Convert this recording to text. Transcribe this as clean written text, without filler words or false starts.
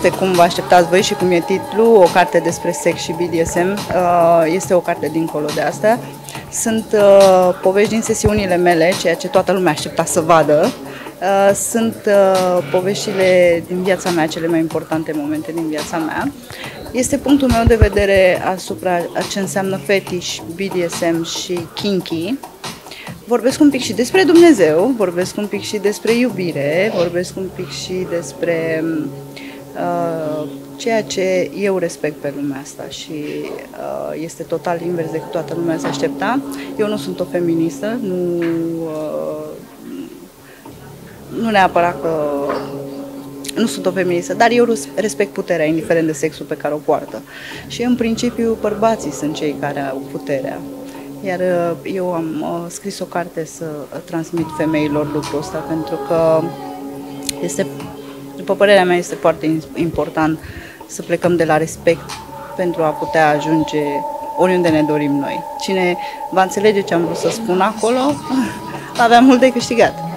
este cum vă așteptați voi și cum e titlul, o carte despre sex și BDSM. Este o carte dincolo de asta. Sunt povești din sesiunile mele, ceea ce toată lumea aștepta să vadă. Sunt poveștile din viața mea, cele mai importante momente din viața mea. Este punctul meu de vedere asupra a ce înseamnă fetish, BDSM și kinky. Vorbesc un pic și despre Dumnezeu, vorbesc un pic și despre iubire, vorbesc un pic și despre ceea ce eu respect pe lumea asta și este total invers decât toată lumea se aștepta. Eu nu sunt o feministă, nu neapărat că nu sunt o feministă, dar eu respect puterea, indiferent de sexul pe care o poartă. Și în principiu bărbații sunt cei care au puterea. Iar eu am scris o carte să transmit femeilor lucrul ăsta, pentru că este, după părerea mea, este foarte important să plecăm de la respect pentru a putea ajunge oriunde ne dorim noi. Cine va înțelege ce am vrut să spun acolo, avea mult de câștigat.